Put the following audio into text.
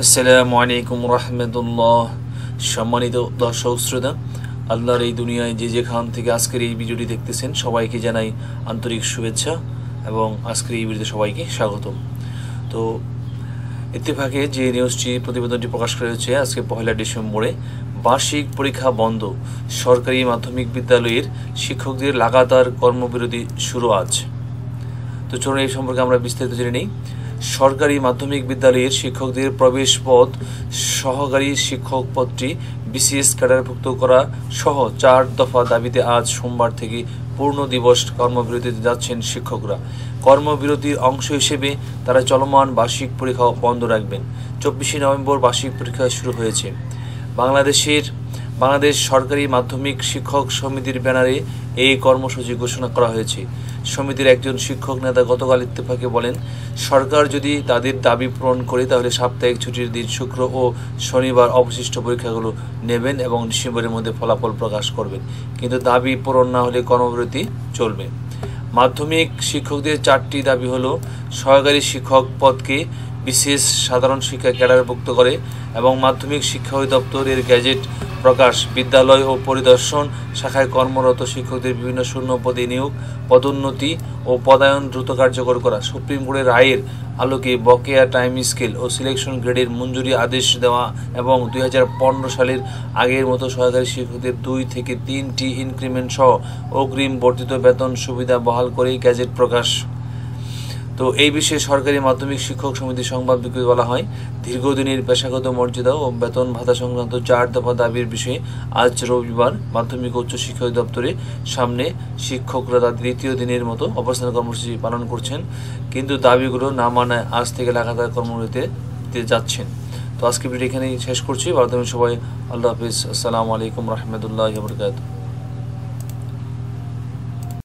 আসসালামু আলাইকুম রহমতুল্লাহ। সম্মানিত দর্শক শ্রোতা, আল্লাহর এই দুনিয়ায় যে যেখান থেকে আজকের এই ভিডিওটি দেখতেছেন সবাইকে জানাই আন্তরিক শুভেচ্ছা এবং আজকের এই ভিডিওতে সবাইকে স্বাগতম। তো ইত্তেফাকে যে নিউজটি প্রতিবেদনটি প্রকাশ করা হয়েছে আজকে 1 ডিসেম্বরে, বার্ষিক পরীক্ষা বন্ধ, সরকারি মাধ্যমিক বিদ্যালয়ের শিক্ষকদের লাগাতার কর্মবিরতি শুরু আজ। তো চলুন এই সম্পর্কে আমরা বিস্তারিত জেনে নিই। সরকারি মাধ্যমিক বিদ্যালয়ের শিক্ষকদের প্রবেশ পদ সহকারী শিক্ষক পদটি বিসিএস ক্যাডারভুক্ত করা সহ 4 দফা দাবিতে আজ সোমবার থেকে পূর্ণ দিবস কর্মবিরতিতে যাচ্ছেন শিক্ষকরা। কর্মবিরতির অংশ হিসেবে তারা চলমান বার্ষিক পরীক্ষা বন্ধ রাখবেন। 24 নভেম্বর বার্ষিক পরীক্ষা শুরু হয়েছে। বাংলাদেশ সরকারি মাধ্যমিক শিক্ষক সমিতির ব্যানারে এই কর্মসূচি ঘোষণা করা হয়েছে। সমিতির একজন শিক্ষক নেতা গতকাল ইত্তেফাকে বলেন, সরকার যদি তাদের দাবি পূরণ করে তাহলে সাপ্তাহিক ছুটির দিন শুক্র ও শনিবার অবশিষ্ট পরীক্ষাগুলো নেবেন এবং ডিসেম্বরের মধ্যে ফলাফল প্রকাশ করবেন। কিন্তু দাবি পূরণ না হলে কর্মবিরতি চলবে। মাধ্যমিক শিক্ষকদের 4টি দাবি হলো সহকারী শিক্ষক পদকে বিশেষ সাধারণ শিক্ষা ক্যাডারভুক্ত করে এবং মাধ্যমিক শিক্ষা অধিদপ্তর এর গ্যাজেট প্রকাশ, বিদ্যালয় ও পরিদর্শন শাখায় কর্মরত শিক্ষকদের বিভিন্ন শূন্য পদে নিয়োগ, পদোন্নতি ও পদায়ন দ্রুত কার্যকর করা, সুপ্রিম কোর্টের রায়ের আলোকে বকেয়া টাইম স্কেল ও সিলেকশন গ্রেডের মঞ্জুরি আদেশ দেওয়া এবং 2015 সালের আগের মতো সহকারী শিক্ষকদের 2 থেকে 3টি ইনক্রিমেন্ট সহ অগ্রিম বর্ধিত বেতন সুবিধা বহাল করেই গ্যাজেট প্রকাশ। তো এই বিষয়ে সরকারি মাধ্যমিক শিক্ষক সমিতির সংবাদ বিজ্ঞপ্তিতে বলা হয়, দীর্ঘদিনের পেশাগত মর্যাদা ও বেতন ভাতা সংক্রান্ত 4 দফা দাবির বিষয়ে আজ রবিবার মাধ্যমিক ও উচ্চ শিক্ষা দপ্তরের সামনে শিক্ষকরা তাদের দ্বিতীয় দিনের মতো অবস্থান কর্মসূচি পালন করছেন। কিন্তু দাবিগুলো না মানায় আজ থেকে লাগাতার কর্মবিরতিতে যাচ্ছেন। তো আজকে ভিডিও এখানেই শেষ করছি। ভালো থাকবেন সবাই। আল্লাহ হাফিজ। আসসালামু আলাইকুম রহমতুল্লাহি ওয়া বারাকাতুহু।